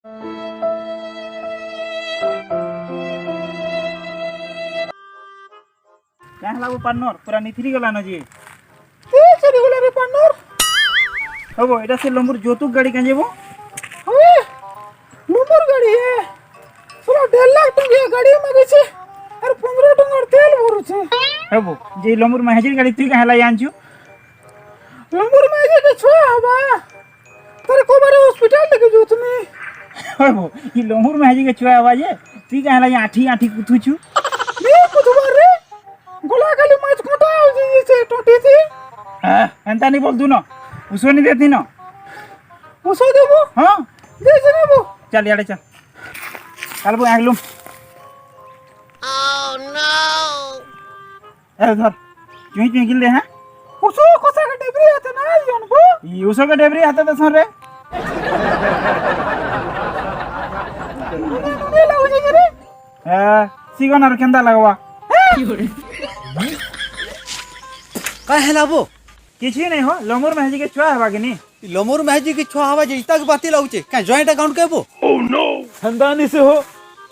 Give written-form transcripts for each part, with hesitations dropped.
क्या लागू पार्टनर पूरा निथरी गला न जी चली गला रे पार्टनर। हबो এটা সে লম্বুর যৌতুক গাড়ি কাঁ যাবো ओए नंबर गाड़ी है पूरा 1.5 लाख टका गाड़ी मागे छे और 15 टका तेल भरू छे। हबो जे লম্বুর মাহাজির গাড়ি তুই কাঁ লাই আনছু नंबर में जे के छो हवा तेरे को बारे हॉस्पिटल लेके जो तुम्हें। हबो ई লম্বুর মাহাজির के छुआ आवाज তুই কাঁ লাই আठी आठी कुथुछु मैं कुथबार रे गोला खाली माछ कोटा हो जी से टोटी थी। एंता नहीं बोल तू न उसो नहीं देती न उसो देबो हाँ दे जने वो चल याडे चल चल बो आगलुम Oh no! ए धर चुई चुई गिल दे हां उसो कोसा के डिबरी आते ना योन बो ई उसो के डेबरी हाथ दे सर रे ले लाओ जी रे सिगन और केंदा लगवा का हेला बो किछि नहीं हो लंगुर महजी के छुआ हवा के नी लमोर महजी की छुआ हवा जे इतक बाती लाउचे का जॉइंट अकाउंट कहबो हंदानी से हो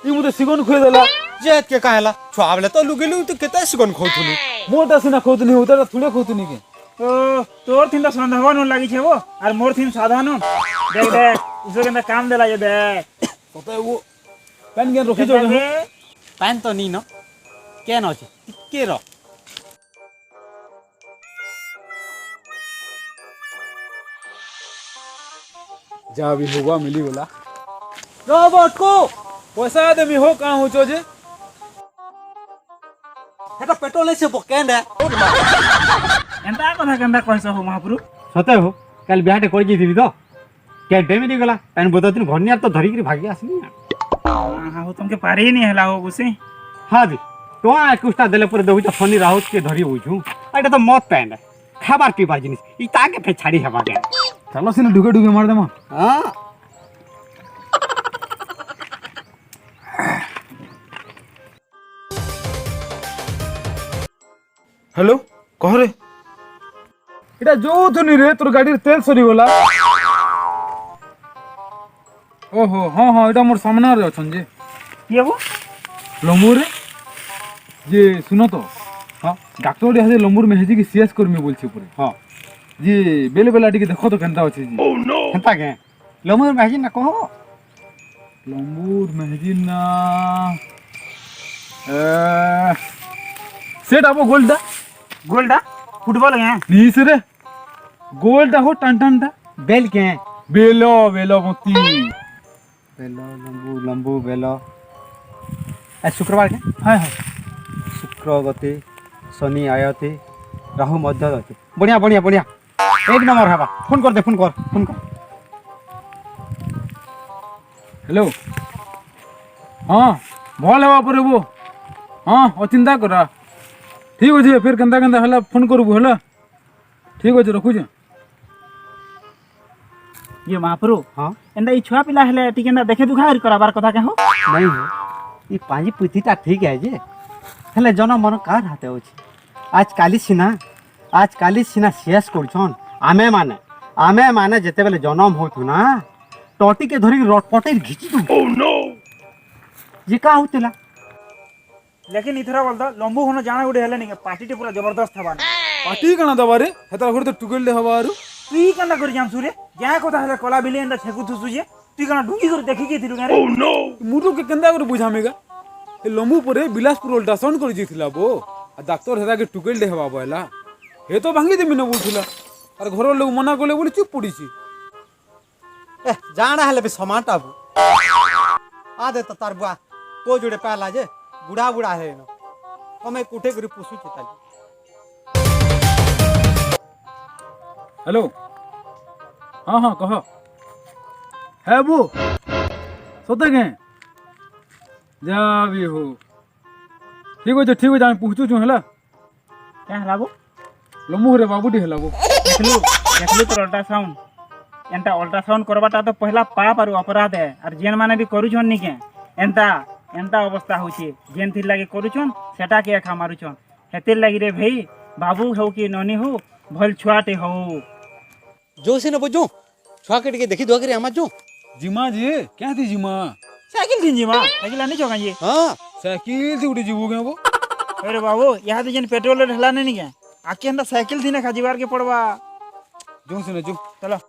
ई मुते सिगन खोय देला जेत के का हेला छुआ आवले तो लुगेलु तो केते सिगन खोथुनी मोटा सिना खोतनी होता थोड़े खोतनी के ओ तोर थिन तो संधवा न लागी छे वो और मोर थिन साधारण देख देख उसो केंदा काम देला ये देख पता है वो पेन गेन रखी जो पैन तो नी न केन अछि टिके रो जा भी हुआ मिली बोला रोबोट को पैसा दे मी हो कहां हो जो जे हेटा पेट्रोल से बकेंड है एंता कथा केंदा कहस हो महापुरु सते हो कल बिहाटे कर जेथिबी तो के डेमिनी गला पेन बदतिन घरनियार तो धरी के भागी आसनी हां हो तुमके पारे ही नहीं हला हो गुसे हां जी तो कुस्ता देले पर देहु तो फनी राहुत के धरी होइछु एटा तो मत पेन खाबार पीबार जिनिस ई ताके फे छाड़ी हेबा के चलो सिने ढुके ढुके मार दे मां हां हेलो कह रे एटा जो थुनी रे तोर गाड़ी रे तेल सरी गोला ओहो हां हां एटा मोर सामना रे अछन जे ये वो लंबूर रे जे सुनो तो हां डॉक्टर रे हजे लंबूर में हेजी की सीएस कर्मी बोल छी पूरे हां जी बेले बेला टिके देखो तो केनता अछि जी ओह नो हेता के लमोर महजी ना कहो लंबूर महजी ना सेट आपो गोल्डा गोल्डा फुटबॉल है नीस रे गोल्डा हो टन टन टा बेल के बेलो बेलो मोती बेलो लंबू लंबू बेलो ए शुक्रवार के हां हां शुक्र गति शनि आयति राहु मध्य गति बढ़िया बढ़िया बढ़िया एक नंबर हवा फोन कर दे फोन कर हेलो हां भल हवा पर वो हां अचिंता करा ठीक अछि फिर केंदा केंदा हला फोन करबो हला ठीक अछि रखु जे ये महापुरु हां एंदा ई छुआ पिला हेले टिकेंदा देखे दुखा कराबार कथा के हो नहीं हो ये पांजी पुथीटा ठीक है जे हेले जन मन कार हाते होछि आज काली सिना शेष करछन आमे माने जेते बेले जन्म होतु ना टोटी के धरी रटपटे घिची दू ओह नो ये का होतिला लेकिन इथरा बोल दो लंबू होनो जाना गुडे हेले नहीं पार्टी टे पूरा जबरदस्त हवा पार्टी कना दबारे हेता घर तो टुगल ले हवारू तुई कना कर जाम सुरे जा कथा हेले कला बिले एंदा छेकु थुसु जे तुई कना डुगी कर देखि के थिलु रे ओह नो मुरु के केंदा कर बुझामेगा ए लंबू परे बिलासपुर अल्ट्रासाउंड कर जिथिला बो आ डॉक्टर हेता के टुगल ले हवा बहला हे तो भांगी देमी न बोलथिला और घर लोग मना कोले बोली चुप पड़ीची ए जाना हेले बे समाटा बु आ दे तो तार बुआ तो जोड़े पाला जे बुढ़ा बुढ़ा है न कमे कुठे करी पुसु चिताली हेलो हाँ हाँ कह है वो सते के जा भी हो ठीक है आम पहुँचु छु हला क्या हला वो लम्बू रे बाबूटी हला वो देखलु तो अल्ट्रासाउंड एंता अल्ट्रासाउंड करबाटा तो पहला पाप और अपराध है और जेन माने भी करूछन नि के एंता अवस्था होची जेन थिर लागे करूछन सेटा के खा मारुछन हेतिर लागी रे भाई बाबू हो कि ननी हो भल छुआटे हो जो से न बजो छुआ के देखी दुआ करे आमा जो जिमा जे क्या थी जिमा साइकिल थी जीमा साइकिल आनी चौका जी हाँ साइकिल थी उठे जीवो गए वो अरे बाबू यहाँ तो जन पेट्रोल ढला नहीं क्या आके अंदर साइकिल थी ना खाजीबार के पड़वा जो सुने जो चलो